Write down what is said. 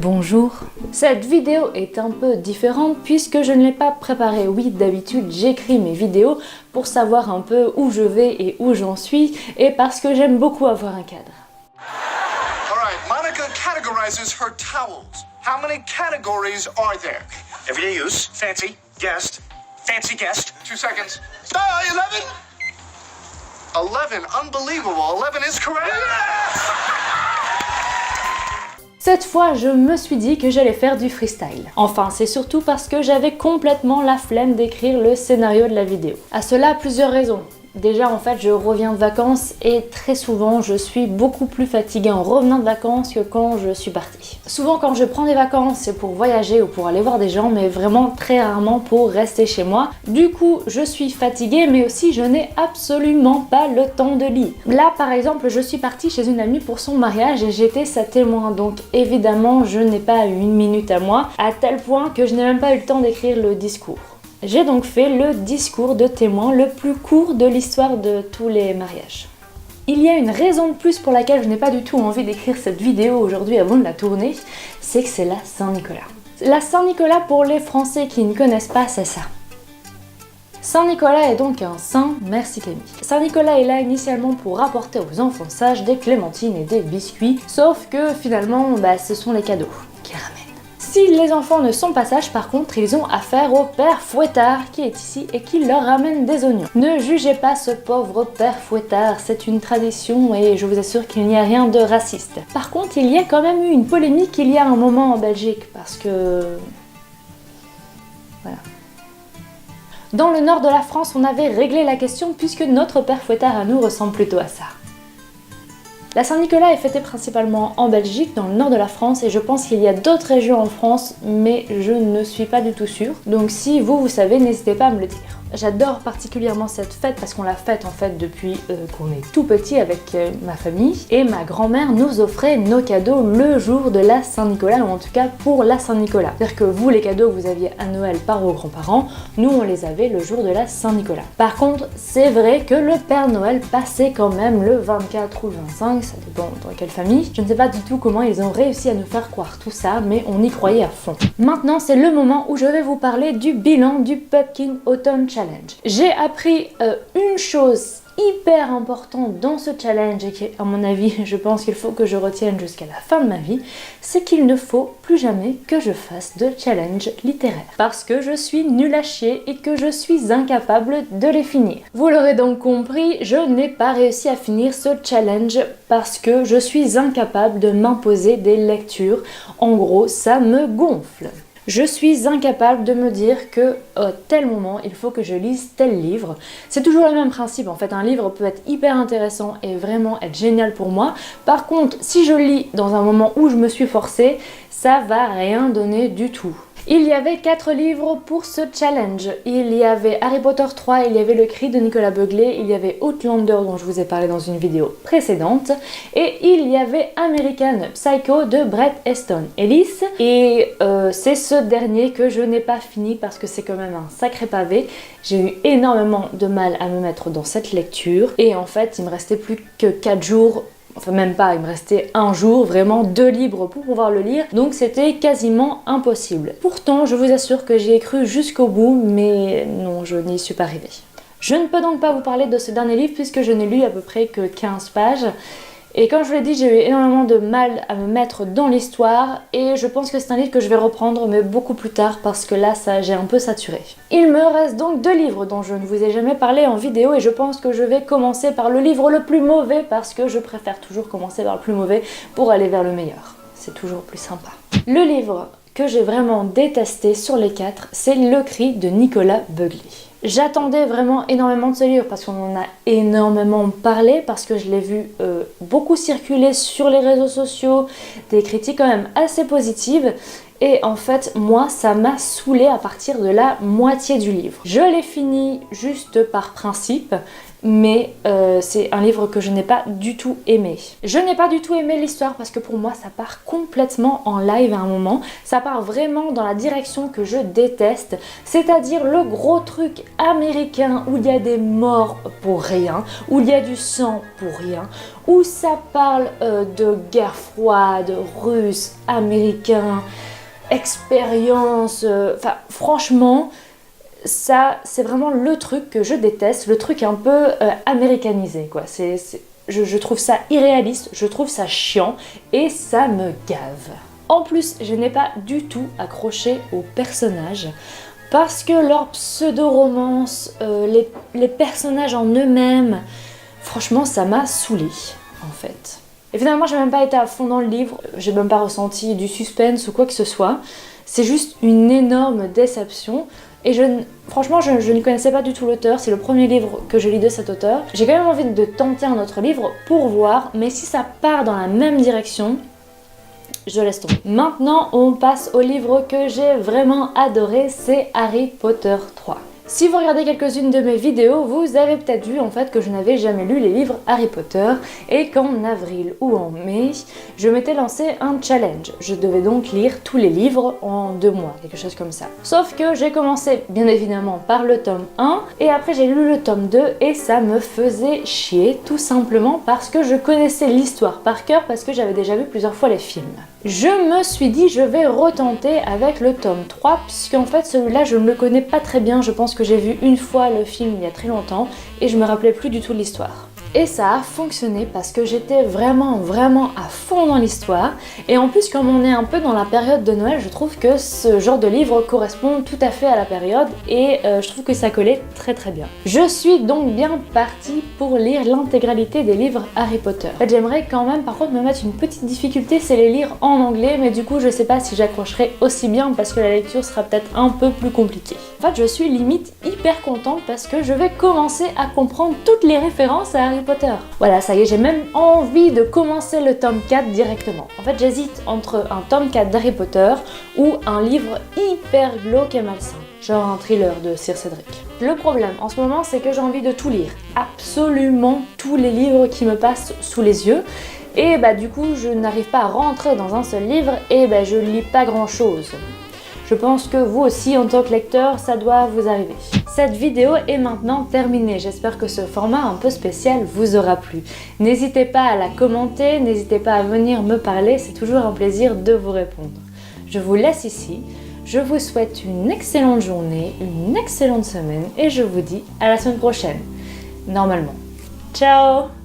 Bonjour. Cette vidéo est un peu différente puisque je ne l'ai pas préparée. Oui, d'habitude j'écris mes vidéos pour savoir un peu où je vais et où j'en suis et parce que j'aime beaucoup avoir un cadre. Alright, Monica categorizes her towels. How many categories are there? Everyday use, fancy, guest, 2 seconds. Style, 11? 11, unbelievable, 11 is correct! Cette fois, je me suis dit que j'allais faire du freestyle. Enfin, c'est surtout parce que j'avais complètement la flemme d'écrire le scénario de la vidéo. À cela, plusieurs raisons. Déjà, en fait, je reviens de vacances et très souvent, je suis beaucoup plus fatiguée en revenant de vacances que quand je suis partie. Souvent, quand je prends des vacances, c'est pour voyager ou pour aller voir des gens, mais vraiment très rarement pour rester chez moi. Du coup, je suis fatiguée, mais aussi je n'ai absolument pas le temps de lire. Là, par exemple, je suis partie chez une amie pour son mariage et j'étais sa témoin, donc évidemment, je n'ai pas eu une minute à moi, à tel point que je n'ai même pas eu le temps d'écrire le discours. J'ai donc fait le discours de témoin le plus court de l'histoire de tous les mariages. Il y a une raison de plus pour laquelle je n'ai pas du tout envie d'écrire cette vidéo aujourd'hui avant de la tourner, c'est que c'est la Saint-Nicolas. La Saint-Nicolas, pour les Français qui ne connaissent pas, c'est ça. Saint-Nicolas est donc un saint, merci Camille. Saint-Nicolas est là initialement pour apporter aux enfants sages des clémentines et des biscuits, sauf que finalement, ce sont les cadeaux qui ramènent. Si les enfants ne sont pas sages, par contre, ils ont affaire au père Fouettard qui est ici et qui leur ramène des oignons. Ne jugez pas ce pauvre père Fouettard, c'est une tradition et je vous assure qu'il n'y a rien de raciste. Par contre, il y a quand même eu une polémique il y a un moment en Belgique, parce que... voilà. Dans le nord de la France, on avait réglé la question puisque notre père Fouettard à nous ressemble plutôt à ça. La Saint-Nicolas est fêtée principalement en Belgique, dans le nord de la France, et je pense qu'il y a d'autres régions en France, mais je ne suis pas du tout sûre. Donc si vous savez, n'hésitez pas à me le dire. J'adore particulièrement cette fête parce qu'on la fête en fait depuis qu'on est tout petit avec ma famille, et ma grand-mère nous offrait nos cadeaux le jour de la Saint-Nicolas, ou en tout cas pour la Saint-Nicolas. C'est-à-dire que vous, les cadeaux que vous aviez à Noël par vos grands-parents, nous on les avait le jour de la Saint-Nicolas. Par contre, c'est vrai que le Père Noël passait quand même le 24 ou le 25, ça dépend dans quelle famille. Je ne sais pas du tout comment ils ont réussi à nous faire croire tout ça, mais on y croyait à fond. Maintenant, c'est le moment où je vais vous parler du bilan du Pumpkin Autumn Challenge. J'ai appris une chose hyper importante dans ce challenge et qui, à mon avis, je pense qu'il faut que je retienne jusqu'à la fin de ma vie, c'est qu'il ne faut plus jamais que je fasse de challenge littéraire. Parce que je suis nulle à chier et que je suis incapable de les finir. Vous l'aurez donc compris, je n'ai pas réussi à finir ce challenge parce que je suis incapable de m'imposer des lectures. En gros, ça me gonfle. Je suis incapable de me dire que à tel moment il faut que je lise tel livre. C'est toujours le même principe en fait, un livre peut être hyper intéressant et vraiment être génial pour moi. Par contre, si je lis dans un moment où je me suis forcée, ça va rien donner du tout. Il y avait 4 livres pour ce challenge. Il y avait Harry Potter 3, il y avait Le Cri de Nicolas Beuglet, il y avait Outlander dont je vous ai parlé dans une vidéo précédente, et il y avait American Psycho de Bret Easton Ellis. Et c'est ce dernier que je n'ai pas fini parce que c'est quand même un sacré pavé. J'ai eu énormément de mal à me mettre dans cette lecture et en fait il me restait plus que 4 jours. Enfin même pas, il me restait un jour, vraiment 2 livres pour pouvoir le lire, donc c'était quasiment impossible. Pourtant, je vous assure que j'y ai cru jusqu'au bout, mais non, je n'y suis pas arrivée. Je ne peux donc pas vous parler de ce dernier livre puisque je n'ai lu à peu près que 15 pages. Et comme je vous l'ai dit, j'ai eu énormément de mal à me mettre dans l'histoire et je pense que c'est un livre que je vais reprendre mais beaucoup plus tard parce que là, j'ai un peu saturé. Il me reste donc 2 livres dont je ne vous ai jamais parlé en vidéo et je pense que je vais commencer par le livre le plus mauvais parce que je préfère toujours commencer par le plus mauvais pour aller vers le meilleur. C'est toujours plus sympa. Le livre que j'ai vraiment détesté sur les 4, c'est Le Cri de Nicolas Beuglet. J'attendais vraiment énormément de ce livre parce qu'on en a énormément parlé, parce que je l'ai vu beaucoup circuler sur les réseaux sociaux, des critiques quand même assez positives. Et en fait, moi, ça m'a saoulée à partir de la moitié du livre. Je l'ai fini juste par principe mais c'est un livre que je n'ai pas du tout aimé. Je n'ai pas du tout aimé l'histoire parce que pour moi ça part complètement en live à un moment, ça part vraiment dans la direction que je déteste, c'est-à-dire le gros truc américain où il y a des morts pour rien, où il y a du sang pour rien, où ça parle de guerre froide, russe, américain, expérience, enfin franchement ça c'est vraiment le truc que je déteste, le truc un peu américanisé quoi. Je trouve ça irréaliste, je trouve ça chiant et ça me gave. En plus je n'ai pas du tout accroché aux personnages parce que leur pseudo-romance, les personnages en eux-mêmes, franchement ça m'a saoulée en fait. Et finalement j'ai même pas été à fond dans le livre, j'ai même pas ressenti du suspense ou quoi que ce soit, c'est juste une énorme déception. Et franchement, je ne connaissais pas du tout l'auteur, c'est le premier livre que je lis de cet auteur. J'ai quand même envie de tenter un autre livre pour voir, mais si ça part dans la même direction, je laisse tomber. Maintenant, on passe au livre que j'ai vraiment adoré, c'est Harry Potter 3. Si vous regardez quelques-unes de mes vidéos, vous avez peut-être vu en fait que je n'avais jamais lu les livres Harry Potter et qu'en avril ou en mai, je m'étais lancé un challenge. Je devais donc lire tous les livres en 2 mois, quelque chose comme ça. Sauf que j'ai commencé bien évidemment par le tome 1 et après j'ai lu le tome 2 et ça me faisait chier tout simplement parce que je connaissais l'histoire par cœur parce que j'avais déjà vu plusieurs fois les films. Je me suis dit je vais retenter avec le tome 3 puisqu'en fait celui-là je ne le connais pas très bien, je pense que j'ai vu une fois le film il y a très longtemps et je me rappelais plus du tout de l'histoire. Et ça a fonctionné parce que j'étais vraiment à fond dans l'histoire et en plus comme on est un peu dans la période de Noël, je trouve que ce genre de livre correspond tout à fait à la période et je trouve que ça collait très bien. Je suis donc bien partie pour lire l'intégralité des livres Harry Potter. En fait j'aimerais quand même par contre me mettre une petite difficulté, c'est les lire en anglais mais du coup je sais pas si j'accrocherai aussi bien parce que la lecture sera peut-être un peu plus compliquée. En fait je suis limite hyper contente parce que je vais commencer à comprendre toutes les références à Harry Potter. Voilà, ça y est, j'ai même envie de commencer le tome 4 directement. En fait, j'hésite entre un tome 4 d'Harry Potter ou un livre hyper glauque et malsain, genre un thriller de Sir Cédric. Le problème en ce moment, c'est que j'ai envie de tout lire, absolument tous les livres qui me passent sous les yeux. Et bah du coup, je n'arrive pas à rentrer dans un seul livre et bah je lis pas grand chose. Je pense que vous aussi, en tant que lecteur, ça doit vous arriver. Cette vidéo est maintenant terminée. J'espère que ce format un peu spécial vous aura plu. N'hésitez pas à la commenter, n'hésitez pas à venir me parler, c'est toujours un plaisir de vous répondre. Je vous laisse ici. Je vous souhaite une excellente journée, une excellente semaine et je vous dis à la semaine prochaine. Normalement. Ciao!